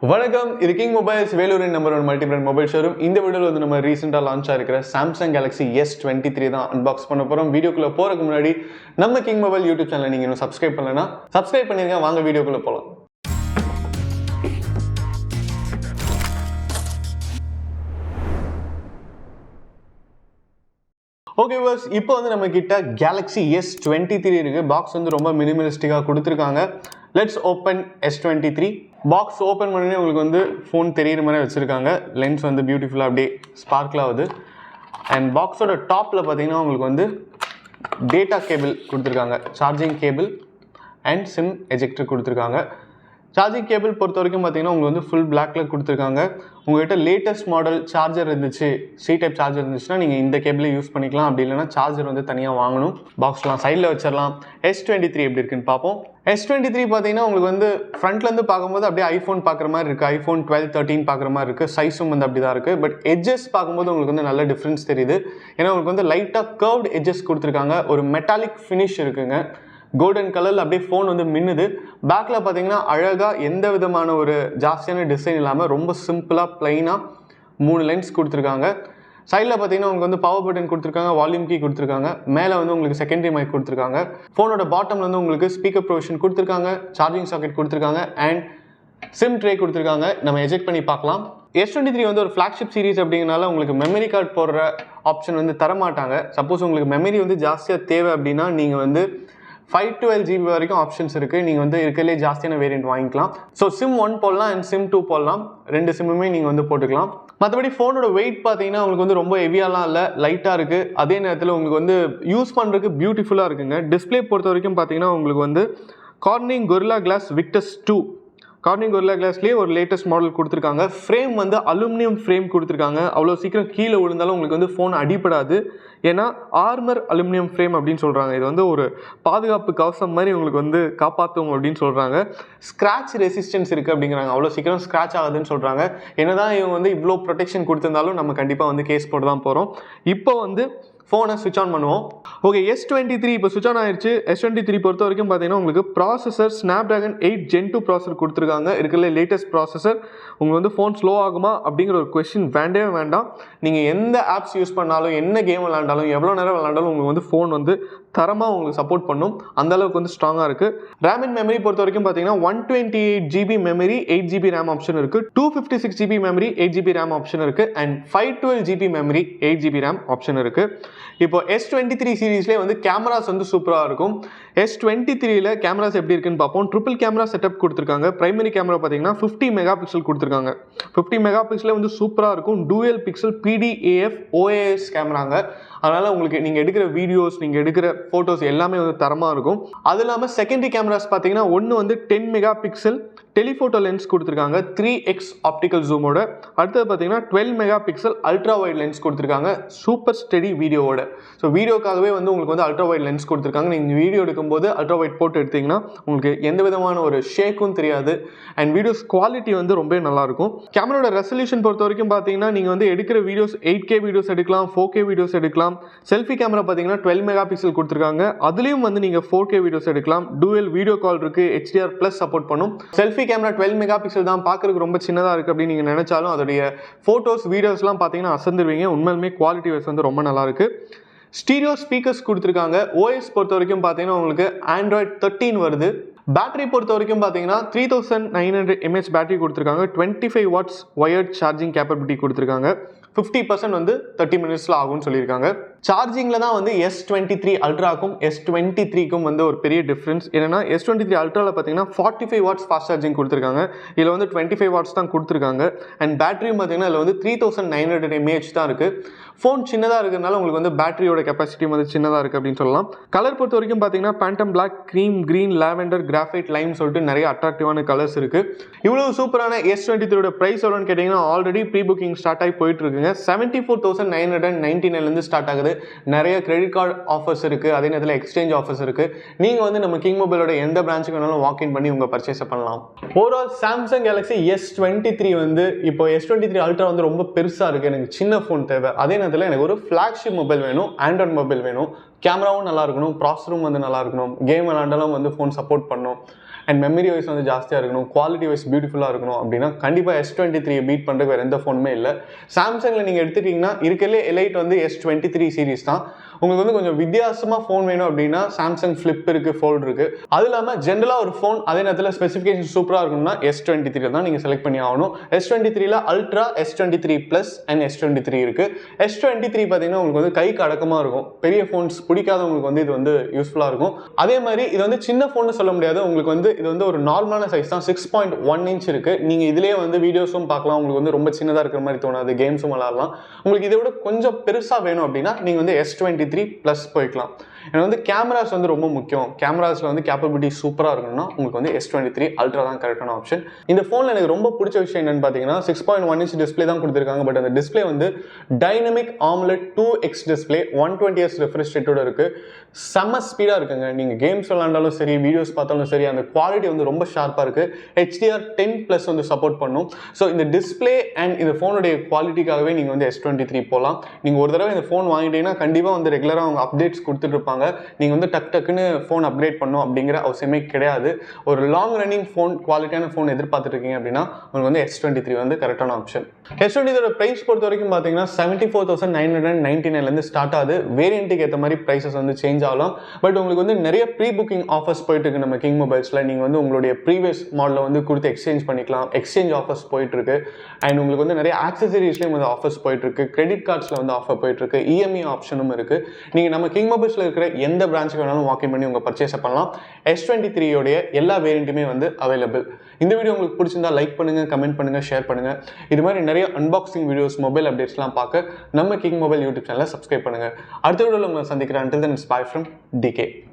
வணக்கம், இது king mobiles Vellore number 1 multi brand mobile showroom. இந்த வீடியோல வந்து நம்ம ரீசெண்டா லான்ச் ஆயிருக்கிற Samsung Galaxy S23 தான் அன்பாக்ஸ் பண்ண போறோம். வீடியோக்குள்ள போறதுக்கு முன்னாடி நம்ம கிங் மொபைல் யூடியூப் சேனலை நீங்க இன்னும் சப்ஸ்கிரைப் பண்ணலனா சப்ஸ்கிரைப் பண்ணிருங்க. வாங்க வீடியோக்குள்ள போலாம். ஓகே வியூவர்ஸ், இப்போ வந்து நம்ம கிட்ட Galaxy S23 இருக்கு. பாக்ஸ் வந்து ரொம்ப மினிமலிஸ்டிக்கா கொடுத்திருக்காங்க. Let's open S23. Box open பண்ணி உங்களுக்கு வந்து ஃபோன் தெரியுற மாதிரி வச்சுருக்காங்க. லென்ஸ் வந்து பியூட்டிஃபுல்லாக அப்படியே ஸ்பார்க்கில் ஆகுது. அண்ட் பாக்ஸோட டாப்பில் பார்த்தீங்கன்னா உங்களுக்கு வந்து டேட்டா கேபிள் கொடுத்துருக்காங்க, charging cable and sim ejector கொடுத்துருக்காங்க. சார்ஜிங் கேபிள் பொறுத்த வரைக்கும் பார்த்தீங்கன்னா உங்களுக்கு வந்து ஃபுல் பிளாக்ல கொடுத்துருக்காங்க. உங்கள்கிட்ட லேட்டஸ்ட் மாடல் சார்ஜர் இருந்துச்சு, சி டைப் சார்ஜர் இருந்துச்சுன்னா நீங்கள் இந்த கேபிளை யூஸ் பண்ணிக்கலாம். அப்படி இல்லைனா சார்ஜர் வந்து தனியாக வாங்கணும். பாக்ஸ்லாம் சைடில் வச்சிடலாம். S23 எப்படி இருக்குன்னு பார்ப்போம். S23 பார்த்தீங்கன்னா உங்களுக்கு வந்து ஃப்ரண்ட்லேருந்து பார்க்கும்போது அப்படியே ஐஃபோன் பார்க்குற மாதிரி இருக்குது, ஐஃபோன் 12, 13 பார்க்குற மாதிரி இருக்குது. சைஸும் வந்து அப்படி தான் இருக்குது. பட் எட்ஜஸ் பார்க்கும்போது உங்களுக்கு வந்து நல்ல டிஃப்ரென்ஸ் தெரியுது. ஏன்னா உங்களுக்கு வந்து லைட்டாக கர்வ்டு எட்ஜஸ் கொடுத்துருக்காங்க. ஒரு மெட்டாலிக் ஃபினிஷ் இருக்குங்க. கோல்டன் கலரில் அப்படியே ஃபோன் வந்து மின்னுது. பேக்கில் பார்த்தீங்கன்னா அழகாக எந்த விதமான ஒரு ஜாஸ்தியான டிசைன் இல்லாமல் ரொம்ப சிம்பிளாக ப்ளைனாக 3 லென்ஸ் கொடுத்துருக்காங்க. சைடில் பார்த்தீங்கன்னா உங்களுக்கு வந்து பவர் பட்டன் கொடுத்துருக்காங்க, வால்யூம் கீ கொடுத்துருக்காங்க. மேலே வந்து உங்களுக்கு செகண்டரி மைக் கொடுத்துருக்காங்க. ஃபோனோட பாட்டமில் வந்து உங்களுக்கு ஸ்பீக்கர் ப்ரொவிஷன் கொடுத்துருக்காங்க, சார்ஜிங் சாக்கெட் கொடுத்துருக்காங்க அண்ட் சிம் ட்ரே கொடுத்துருக்காங்க. நம்ம எஜெக்ட் பண்ணி பார்க்கலாம். S23 வந்து ஒரு ஃப்ளாக்ஷிப் சீரிஸ் அப்படிங்கிறனால உங்களுக்கு மெமரி கார்டு போடுற ஆப்ஷன் வந்து தரமாட்டாங்க. சப்போஸ் உங்களுக்கு மெமரி வந்து ஜாஸ்தியாக தேவை அப்படின்னா நீங்கள் வந்து 512 GB வரைக்கும் ஆப்ஷன்ஸ் இருக்குது. நீங்கள் வந்து இருக்கிறதுலே ஜாஸ்தியான வேரியன்ட் வாங்கிக்கலாம். ஸோ சிம் 1 போடலாம் அண்ட் சிம் 2 போடலாம். 2 சிம்முமே நீங்கள் வந்து போட்டுக்கலாம். மற்றபடி ஃபோனோட வெயிட் பார்த்தீங்கன்னா உங்களுக்கு வந்து ரொம்ப ஹெவியாலாம் இல்லை, லைட்டாக இருக்குது. அதே நேரத்தில் உங்களுக்கு வந்து யூஸ் பண்ணுறதுக்கு பியூட்டிஃபுல்லாக இருக்குங்க. டிஸ்பிளே பொறுத்த வரைக்கும் பார்த்தீங்கன்னா உங்களுக்கு வந்து Corning Gorilla glass Victus 2 Corning Gorilla கிளாஸ்லேயே ஒரு லேட்டஸ்ட் மாடல் கொடுத்துருக்காங்க. ஃப்ரேம் வந்து அலுமினியம் ஃப்ரேம் கொடுத்துருக்காங்க. அவ்வளோ சீக்கிரம் கீழே விழுந்தாலும் உங்களுக்கு வந்து ஃபோன் அடிப்படாது. ஏன்னா ஆர்மர் அலுமினியம் ஃப்ரேம் அப்படின்னு சொல்கிறாங்க. இது வந்து ஒரு பாதுகாப்பு கவசம் மாதிரி உங்களுக்கு வந்து காப்பாற்றும் அப்படின்னு சொல்கிறாங்க. ஸ்க்ராட்ச் ரெசிஸ்டன்ஸ் இருக்குது அப்படிங்கிறாங்க. அவ்வளோ சீக்கிரம் ஸ்க்ராட்ச் ஆகுதுன்னு சொல்கிறாங்க. என்னதான் இவங்க வந்து இவ்வளோ ப்ரொடெக்ஷன் கொடுத்துருந்தாலும் நம்ம கண்டிப்பாக வந்து கேஸ் போட்டு தான் போகிறோம். இப்போ வந்து ஃபோனை ஸ்விட்ச் ஆன் பண்ணுவோம். ஓகே, S23 இப்போ ஸ்விட்ச் ஆன் ஆயிடுச்சு. S23 பொறுத்த வரைக்கும் பார்த்தீங்கன்னா உங்களுக்கு ப்ராசஸர் Snapdragon 8 Gen 2 ப்ராசஸர் கொடுத்துருக்காங்க. இருக்கிற லேட்டஸ்ட் ப்ராசஸர். உங்களுக்கு வந்து ஃபோன் ஸ்லோ ஆகுமா அப்படிங்கிற ஒரு கொஸ்டின் வேண்டவே வேண்டாம். நீங்கள் எந்த ஆப்ஸ் யூஸ் பண்ணாலும், என்ன கேம் விளாண்டாலும், எவ்வளோ நேரம் விளாண்டாலும் உங்களுக்கு வந்து ஃபோன் வந்து தரமாக உங்களுக்கு சப்போர்ட் பண்ணும். அந்த அளவுக்கு வந்து ஸ்ட்ராங்காக இருக்குது. ரேம் அண்ட் மெமரி பொறுத்த வரைக்கும் பார்த்தீங்கன்னா 128 GB memory, 8 GB RAM option இருக்குது. 256 GB memory, 8 GB RAM option இருக்குது. And 512 GB memory, 8 GB RAM option இருக்குது. இப்போ S23 சீரீஸ்லேயே வந்து கேமராஸ் வந்து சூப்பராக இருக்கும். S23ல கேமராஸ் எப்படி இருக்குன்னு பார்ப்போம். ட்ரிபிள் கேமரா செட்டப் கொடுத்துருக்காங்க. பிரைமரி கேமரா பார்த்தீங்கன்னா 50 மெகா பிக்சல் கொடுத்துருக்காங்க. 50 மெகா பிக்சலே வந்து சூப்பராக இருக்கும். Dual pixel PDAF OIS கேமராங்க. அதனால் உங்களுக்கு நீங்கள் எடுக்கிற வீடியோஸ், நீங்கள் எடுக்கிற ஃபோட்டோஸ் எல்லாமே வந்து தரமாக இருக்கும். அது இல்லாமல் செகண்டரி கேமராஸ் பார்த்தீங்கன்னா ஒன்று வந்து 10 மெகா பிக்சல் டெலிஃபோட்டோ லென்ஸ் கொடுத்துருக்காங்க 3x ஆப்டிக்கல் ஜூமோட. அடுத்தது பார்த்தீங்கன்னா 12 mega pixel ultra wide lens கொடுத்துருக்காங்க சூப்பர் ஸ்டெடி வீடியோவோட. ஸோ வீடியோக்காகவே வந்து உங்களுக்கு வந்து அல்ட்ரா வைட் லென்ஸ் கொடுத்துருக்காங்க. நீங்கள் வீடியோ எடுக்கும்போது அல்ட்ரா வைட் போட்டு எடுத்தீங்கன்னா உங்களுக்கு எந்த விதமான ஒரு ஷேக்கும் தெரியாது. அண்ட் வீடியோஸ் குவாலிட்டி வந்து ரொம்ப நல்லாயிருக்கும். கேமராவோட ரெசல்யூஷன் பொறுத்த வரைக்கும் பார்த்தீங்கன்னா நீங்கள் வந்து எடுக்கிற வீடியோஸ் 8K வீடியோஸ் எடுக்கலாம், 4K வீடியோஸ் எடுக்கலாம். செல்ஃபி கேமரா பார்த்தீங்கன்னா 12 மெகா பிக்சல் கொடுத்துருக்காங்க. அதுலேயும் வந்து நீங்கள் 4K வீடியோஸ் எடுக்கலாம். டூயல் வீடியோ கால் இருக்குது, HDR+ சப்போர்ட் பண்ணும். செல்ஃபி கேமரா 12 மெகா பிக்சல் தான், பார்க்கறதுக்கு ரொம்ப சின்னதாக இருக்குது அப்படின்னு நீங்கள் நினைச்சாலும் அதோடைய ஃபோட்டோஸ் வீடியோஸ்லாம் பார்த்தீங்கன்னா அசந்துருவீங்க. உண்மையிலுமே குவாலிட்டி வைஸ் வந்து ரொம்ப நல்லா இருக்குது. ஸ்டீரியோ ஸ்பீக்கர்ஸ் கொடுத்துருக்காங்க. OS பொறுத்த வரைக்கும் பார்த்தீங்கன்னா உங்களுக்கு Android 13 வருது. பேட்டரி பொறுத்த வரைக்கும் பார்த்தீங்கன்னா 3900 mAh பேட்டரி கொடுத்துருக்காங்க. 25 watts ஒயர்ட் சார்ஜிங் கேப்பபிலிட்டி கொடுத்துருக்காங்க. 50% வந்து 30 மினிட்ஸில் ஆகும்னு சொல்லியிருக்காங்க. சார்ஜிங்கில் தான் வந்து S23 அல்ட்ராக்கும் S23க்கும் வந்து ஒரு பெரிய டிஃப்ரென்ஸ். என்னன்னா S23 அல்ட்ராவில் பார்த்தீங்கன்னா 45 watts ஃபாஸ்ட் சார்ஜிங் கொடுத்துருக்காங்க. இதில் வந்து 25 watts தான் கொடுத்துருக்காங்க. அண்ட் பேட்டரியும் பார்த்தீங்கன்னா இதில் வந்து 3900 mAh தான் இருக்குது. ஃபோன் சின்னதாக இருக்கிறதுனால உங்களுக்கு வந்து பேட்டரியோட கெப்பாசிட்டியும் வந்து சின்னதாக இருக்குது அப்படின்னு சொல்லலாம். கலர் பொறுத்த வரைக்கும் பார்த்தீங்கன்னா phantom black, cream, green, lavender, graphite, lime சொல்லிட்டு நிறைய அட்ராக்டிவான கலர்ஸ் இருக்குது. இவ்வளோ சூப்பரான S23 ப்ரைஸ் எவ்வளோன்னு கேட்டிங்கன்னா ஆல்ரெடி ப்ரீ புக்கிங் ஸ்டார்ட் ஆகி போயிட்டு இருக்குங்க. 74,999 ஸ்டார்ட் ஆகுது. நிறைய கிரெடிட் கார்டு ஆஃபர்ஸ் இருக்குது. அதே நேரத்தில் எக்ஸ்சேஞ்ச் ஆஃபர்ஸ் இருக்குது. நீங்கள் வந்து நம்ம கிங் மொபைலோட எந்த பிரான்ச்சுக்கு வேணாலும் வாக்இன் பண்ணி உங்கள் பர்ச்சேஸ் பண்ணலாம். ஓவரால் சாம்சங் கேலக்ஸி S23 வந்து இப்போ S23 அல்ட்ரா வந்து ரொம்ப பெருசாக இருக்குது. எனக்கு சின்ன ஃபோன் தேவை. அதே நேரத்தில் எனக்கு ஒரு ஃப்ளாக்ஷிப் மொபைல் வேணும், ஆண்ட்ராய்ட் மொபைல் வேணும். கேமராவும் நல்லா இருக்கணும், ப்ராசஸரும் வந்து நல்லா இருக்கணும், கேம் விளாண்டாலும் வந்து ஃபோன் சப்போர்ட் பண்ணணும். அண்ட் மெமரி வைஸ் வந்து ஜாஸ்தியாக இருக்கணும், குவாலிட்டி வைஸ் பியூட்டிஃபுல்லாக இருக்கணும் அப்படின்னா கண்டிப்பாக S23 பீட் பண்ணுறதுக்கு வேறு எந்த ஃபோனுமே இல்லை. சாம்சங்கில் நீங்கள் எடுத்துட்டிங்கன்னா இருக்கிறதுலே எலைட் வந்து S23 சீரிஸ் தான். உங்களுக்கு வந்து கொஞ்சம் வித்தியாசமாக ஃபோன் வேணும் அப்படின்னா சாம்சங் ஃப்ளிப் இருக்குது, ஃபோல்ட் இருக்குது. அது இல்லாமல் ஜென்ரலாக ஒரு ஃபோன் அதே நேரத்தில் ஸ்பெசிஃபிகேஷன் சூப்பராக இருக்கணும்னா S23 தான் நீங்கள் செலக்ட் பண்ணி ஆகணும். S23ல ultra, S23 plus and S23 இருக்குது. S23 பார்த்தீங்கன்னா உங்களுக்கு வந்து கைக்கு அடக்கமாக இருக்கும். பெரிய ஃபோன்ஸ் பிடிக்காதவங்களுக்கு வந்து இது வந்து யூஸ்ஃபுல்லாக இருக்கும். அதே மாதிரி இது வந்து சின்ன ஃபோன்னு சொல்ல முடியாது. உங்களுக்கு வந்து இது வந்து ஒரு நார்மலான சைஸ் தான், 6.1 இன்ச் இருக்குது. நீங்கள் இதிலே வந்து வீடியோஸும் பார்க்கலாம். உங்களுக்கு வந்து ரொம்ப சின்னதாக இருக்கிற மாதிரி தோணாது, கேம்ஸும் விளாடலாம். உங்களுக்கு இதை விட கொஞ்சம் பெருசாக வேணும் அப்படின்னா நீங்கள் வந்து S23 ப்ளஸ் போய்க்கலாம். எனக்கு வந்து கேமராஸ் வந்து ரொம்ப முக்கியம், கேமராஸில் வந்து கேப்பபிலிட்டி சூப்பராக இருக்கணும்னா உங்களுக்கு வந்து S23 அல்ட்ரா தான் கரெக்டான ஆப்ஷன். இந்த ஃபோனில் எனக்கு ரொம்ப பிடிச்ச விஷயம் என்னென்னு பார்த்தீங்கன்னா 6.1 இன்ச் டிஸ்பிளே தான் கொடுத்துருக்காங்க. பட் அந்த டிஸ்பிளே வந்து dynamic AMOLED 2X display, 120Hz refresh ரேட்டோட இருக்குது. செம்ம ஸ்பீடாக இருக்குங்க. நீங்கள் கேம்ஸ் விளாண்டாலும் சரி, வீடியோஸ் பார்த்தாலும் சரி, அந்த குவாலிட்டி வந்து ரொம்ப ஷார்ப்பாக இருக்குது. HDR10+ வந்து சப்போர்ட் பண்ணும். ஸோ இந்த டிஸ்பிளே அண்ட் இந்த ஃபோனுடைய குவாலிட்டிக்காகவே நீங்கள் வந்து S23 போகலாம். நீங்கள் ஒரு தடவை இந்த ஃபோன் வாங்கிட்டீங்கன்னா கண்டிப்பாக வந்து ரெகுலராக அவங்க அப்டேட்ஸ் கொடுத்துட்டு இருப்பாங்க. நீங்கள் வந்து டக்குன்னு ஃபோன் அப்கிரேட் பண்ணணும் அப்படிங்கிற அவசியமே கிடையாது. ஒரு லாங் ரன்னிங் ஃபோன், குவாலிட்டியான ஃபோன் எதிர்பார்த்துட்டு இருக்கீங்க அப்படின்னா உங்களுக்கு வந்து S23 வந்து கரெக்டான ஆப்ஷன். S23 ப்ரைஸ் பொறுத்த வரைக்கும் பார்த்தீங்கன்னா 74,999 ஸ்டார்ட் ஆகுது. வேரியண்ட்டுக்கு ஏற்ற மாதிரி ப்ரைஸஸ் வந்து சேஞ்ச் ஆகலாம். பட் உங்களுக்கு வந்து நிறைய ப்ரீ புக்கிங் ஆஃபர்ஸ் போயிட்டு இருக்கு நம்ம கிங் மொபைல்ஸில். நீங்கள் வந்து உங்களுடைய ப்ரீவியஸ் மாடலை வந்து கொடுத்து எக்ஸ்சேஞ்ச் பண்ணிக்கலாம். எக்ஸ்சேஞ்ச் ஆஃபர்ஸ் போயிட்டு இருக்கு. அண்ட் உங்களுக்கு வந்து நிறைய ஆக்சசரிஸ்லேயும் வந்து ஆஃபர்ஸ் போயிட்டு இருக்கு. கிரெடிட் கார்ட்ஸில் வந்து ஆஃபர் போயிட்டு இருக்கு. EMI ஆப்ஷனும் இருக்கு. நீங்கள் நம்ம கிங் மொபைல்ஸில் இருக்கிற எந்த பிரான்ச்சுக்கு வேணாலும் வாக்கிங் பண்ணி உங்கள் பர்ச்சேஸ் பண்ணலாம். S23 உடைய எல்லா வேரியண்ட்டுமே வந்து அவைலபிள். இந்த வீடியோ உங்களுக்கு பிடிச்சிருந்தா லைக் பண்ணுங்க, கமெண்ட் பண்ணுங்க, ஷேர் பண்ணுங்க. இது மாதிரி நிறைய அன்பாக்சிங் வீடியோஸ், மொபைல் அப்டேட்ஸ்லாம் பார்க்க நம்ம கிங் மொபைல் யூடியூப் சேனலை சப்ஸ்கிரைப் பண்ணுங்க. அடுத்த வீடியோவில் உங்களை சந்திக்கிறேன். Until then, it's bye from DK.